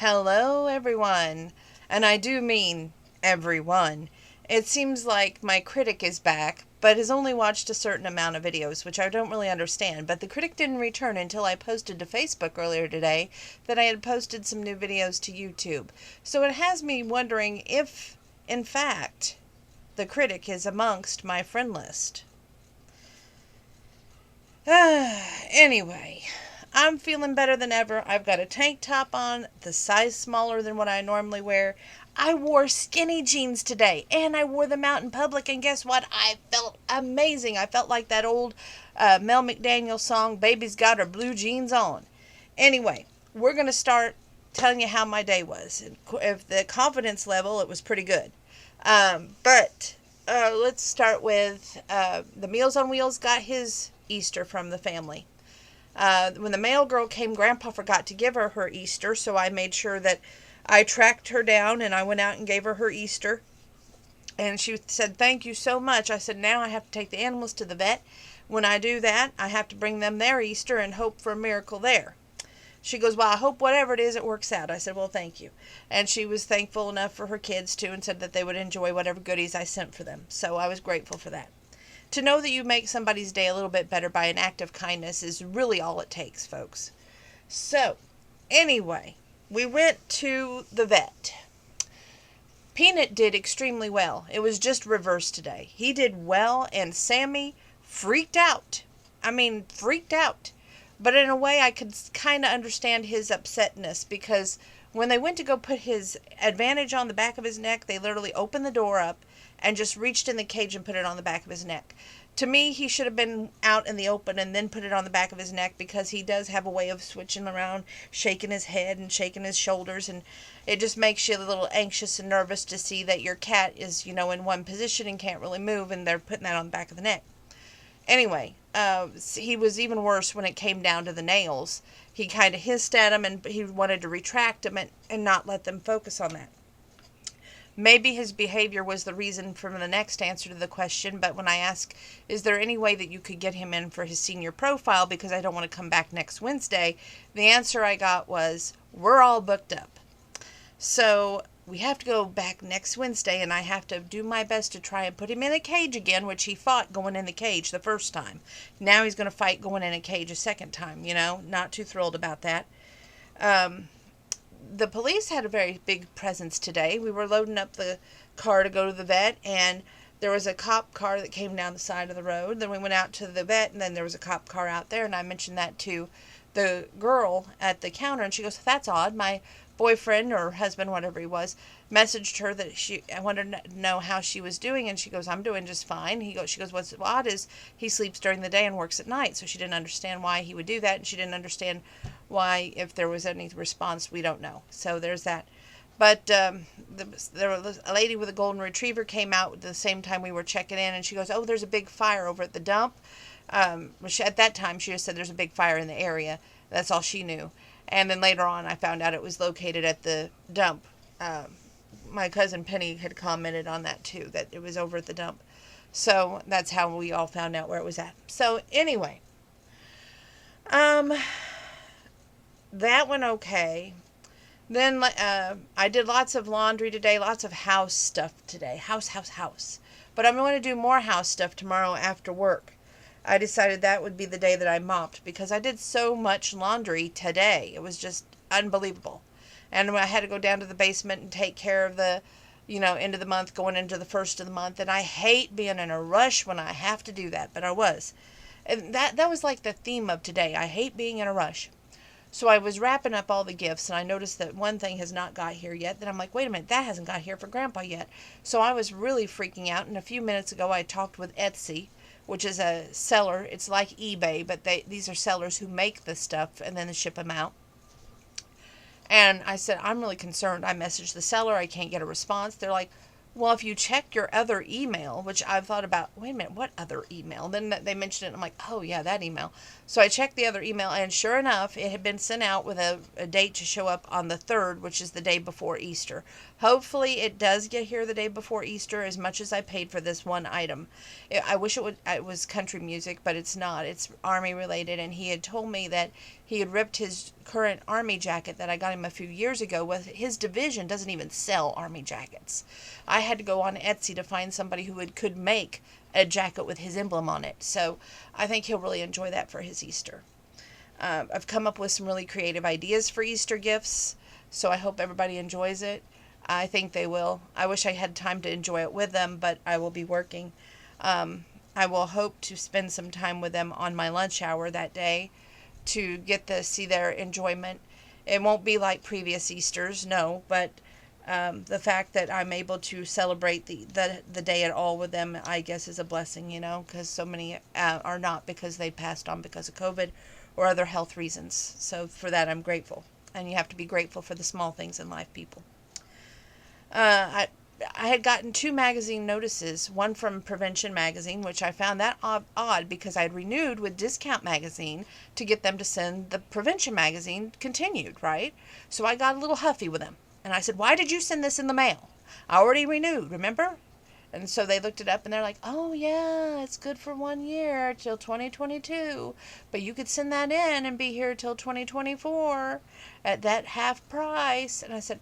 Hello, everyone. And I do mean everyone. It seems like my critic is back, but has only watched a certain amount of videos, which I don't really understand. But the critic didn't return until I posted to Facebook earlier today that I had posted some new videos to YouTube. So it has me wondering if, in fact, the critic is amongst my friend list. Anyway, I'm feeling better than ever. I've got a tank top on, the size smaller than what I normally wear. I wore skinny jeans today, and I wore them out in public, and guess what? I felt amazing. I felt like that old Mel McDaniel song, Baby's Got Her Blue Jeans On. Anyway, we're going to start telling you how my day was. If the confidence level, it was pretty good. But let's start with the Meals on Wheels got his Easter from the family. When the mail girl came, Grandpa forgot to give her Easter, so I made sure that I tracked her down and I went out and gave her Easter. And she said, "Thank you so much." I said, "Now I have to take the animals to the vet. When I do that, I have to bring them their Easter and hope for a miracle there." She goes, "Well, I hope whatever it is, it works out." I said, "Well, thank you." And she was thankful enough for her kids, too, and said that they would enjoy whatever goodies I sent for them. So I was grateful for that. To know that you make somebody's day a little bit better by an act of kindness is really all it takes, folks. So, anyway, we went to the vet. Peanut did extremely well. It was just reversed today. He did well, and Sammy freaked out. I mean, freaked out. But in a way, I could kind of understand his upsetness because when they went to go put his Advantage on the back of his neck, they literally opened the door up and just reached in the cage and put it on the back of his neck. To me, he should have been out in the open and then put it on the back of his neck because he does have a way of switching around, shaking his head and shaking his shoulders, and it just makes you a little anxious and nervous to see that your cat is, in one position and can't really move, and they're putting that on the back of the neck. Anyway, he was even worse when it came down to the nails. He kind of hissed at them, and he wanted to retract them and not let them focus on that. Maybe his behavior was the reason for the next answer to the question, but when I asked, "Is there any way that you could get him in for his senior profile because I don't want to come back next Wednesday?" the answer I got was, "We're all booked up." So we have to go back next Wednesday, and I have to do my best to try and put him in a cage again, which he fought going in the cage the first time. Now he's going to fight going in a cage a second time, Not too thrilled about that. The police had a very big presence today. We were loading up the car to go to the vet, and there was a cop car that came down the side of the road. Then we went out to the vet, and then there was a cop car out there, and I mentioned that to the girl at the counter, and she goes, "That's odd. My boyfriend or husband, whatever he was, messaged her that I wanted to know how she was doing," and she goes, "I'm doing just fine." She goes, "What's odd is he sleeps during the day and works at night." So she didn't understand why he would do that, and she didn't understand why, if there was any response, we don't know. So there's that. But there was a lady with a golden retriever came out at the same time we were checking in, and she goes, "Oh, there's a big fire over at the dump." At that time, she just said there's a big fire in the area. That's all she knew. And then later on, I found out it was located at the dump. My cousin Penny had commented on that too, that it was over at the dump. So that's how we all found out where it was at. So anyway, that went okay. Then I did lots of laundry today, lots of house stuff today. House. But I'm going to do more house stuff tomorrow after work. I decided that would be the day that I mopped because I did so much laundry today. It was just unbelievable. And I had to go down to the basement and take care of the, end of the month, going into the first of the month. And I hate being in a rush when I have to do that, but I was. And that was like the theme of today. I hate being in a rush. So I was wrapping up all the gifts, and I noticed that one thing has not got here yet. Then I'm like, wait a minute, that hasn't got here for Grandpa yet. So I was really freaking out, and a few minutes ago I talked with Etsy, which is a seller. It's like eBay, but these are sellers who make the stuff and then they ship them out. And I said, "I'm really concerned." I messaged the seller. I can't get a response. They're like, "Well, if you check your other email," which I've thought about, wait a minute, what other email? Then they mentioned it, and I'm like, oh, yeah, that email. So I checked the other email, and sure enough, it had been sent out with a date to show up on the 3rd, which is the day before Easter. Hopefully, it does get here the day before Easter, as much as I paid for this one item. I wish it was country music, but it's not. It's Army related, and he had told me that He had ripped his current Army jacket that I got him a few years ago. With his division doesn't even sell Army jackets. I had to go on Etsy to find somebody who could make a jacket with his emblem on it. So I think he'll really enjoy that for his Easter. I've come up with some really creative ideas for Easter gifts, so I hope everybody enjoys it. I think they will. I wish I had time to enjoy it with them, but I will be working. I will hope to spend some time with them on my lunch hour that day to get to see their enjoyment. It won't be like previous Easters, no, but the fact that I'm able to celebrate the day at all with them, I guess, is a blessing, because so many are not, because they passed on because of COVID or other health reasons. So for that, I'm grateful. And you have to be grateful for the small things in life, people. I had gotten 2 magazine notices, one from Prevention Magazine, which I found that odd because I had renewed with Discount Magazine to get them to send the Prevention Magazine continued, right? So I got a little huffy with them. And I said, why did you send this in the mail? I already renewed, remember? And so they looked it up and they're like, oh yeah, it's good for 1 year till 2022. But you could send that in and be here till 2024 at that half price. And I said,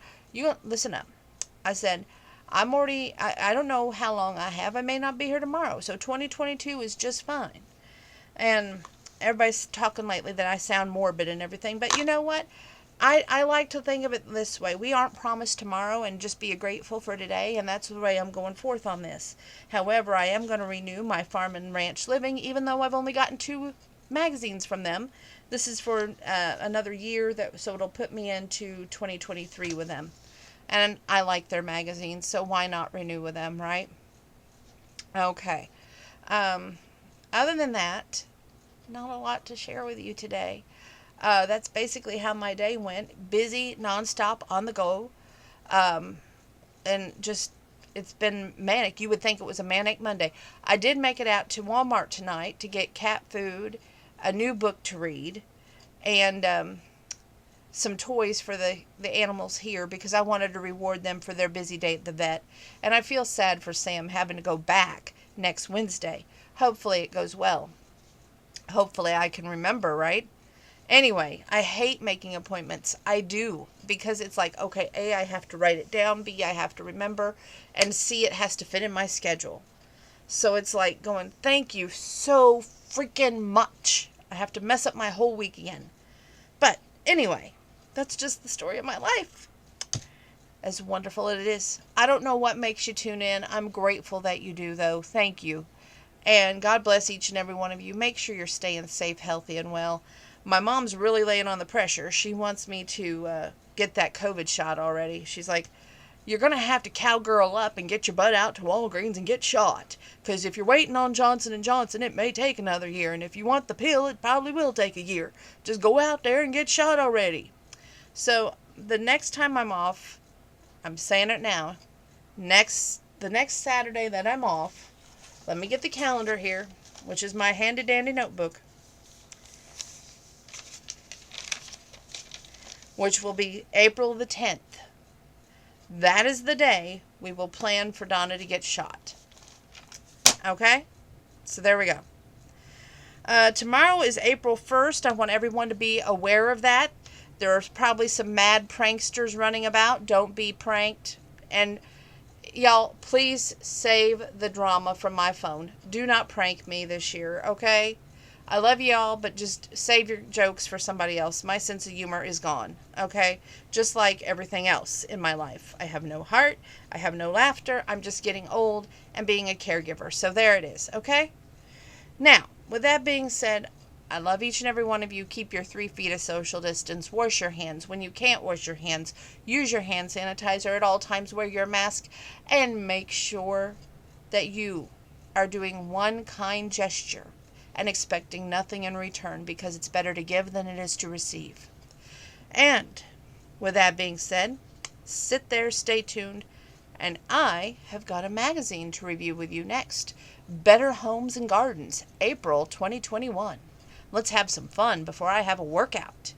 listen up. I said, I don't know how long I have. I may not be here tomorrow. So 2022 is just fine. And everybody's talking lately that I sound morbid and everything. But you know what? I like to think of it this way. We aren't promised tomorrow, and just be grateful for today, and that's the way I'm going forth on this. However, I am going to renew my Farm and Ranch Living, even though I've only gotten 2 magazines from them. This is for another year, so it'll put me into 2023 with them. And I like their magazines, so why not renew with them, right? Okay. Other than that, not a lot to share with you today. That's basically how my day went. Busy, nonstop, on the go. And just, it's been manic. You would think it was a manic Monday. I did make it out to Walmart tonight to get cat food, a new book to read, and some toys for the animals here, because I wanted to reward them for their busy day at the vet. And I feel sad for Sam having to go back next Wednesday. Hopefully it goes well. Hopefully I can remember, right? Anyway, I hate making appointments. I do, because it's like, okay, A, I have to write it down, B, I have to remember, and C, it has to fit in my schedule. So it's like going, thank you so freaking much. I have to mess up my whole week again. But anyway, that's just the story of my life. As wonderful as it is. I don't know what makes you tune in. I'm grateful that you do, though. Thank you. And God bless each and every one of you. Make sure you're staying safe, healthy, and well. My mom's really laying on the pressure. She wants me to get that COVID shot already. She's like, you're going to have to cowgirl up and get your butt out to Walgreens and get shot. Because if you're waiting on Johnson & Johnson, it may take another year. And if you want the pill, it probably will take a year. Just go out there and get shot already. So the next time I'm off, I'm saying it now, the next Saturday that I'm off, let me get the calendar here, which is my handy-dandy notebook, which will be April the 10th. That is the day we will plan for Donna to get shot. Okay? So there we go. Tomorrow is April 1st. I want everyone to be aware of that. There's probably some mad pranksters running about. Don't be pranked. And y'all, please save the drama from my phone. Do not prank me this year, okay? I love y'all, but just save your jokes for somebody else. My sense of humor is gone, okay? Just like everything else in my life. I have no heart. I have no laughter. I'm just getting old and being a caregiver. So there it is, okay? Now, with that being said, I love each and every one of you. Keep your 3 feet of social distance. Wash your hands. When you can't wash your hands, use your hand sanitizer at all times. Wear your mask. And make sure that you are doing one kind gesture and expecting nothing in return, because it's better to give than it is to receive. And with that being said, sit there, stay tuned, and I have got a magazine to review with you next. Better Homes and Gardens, April 2021. Let's have some fun before I have a workout.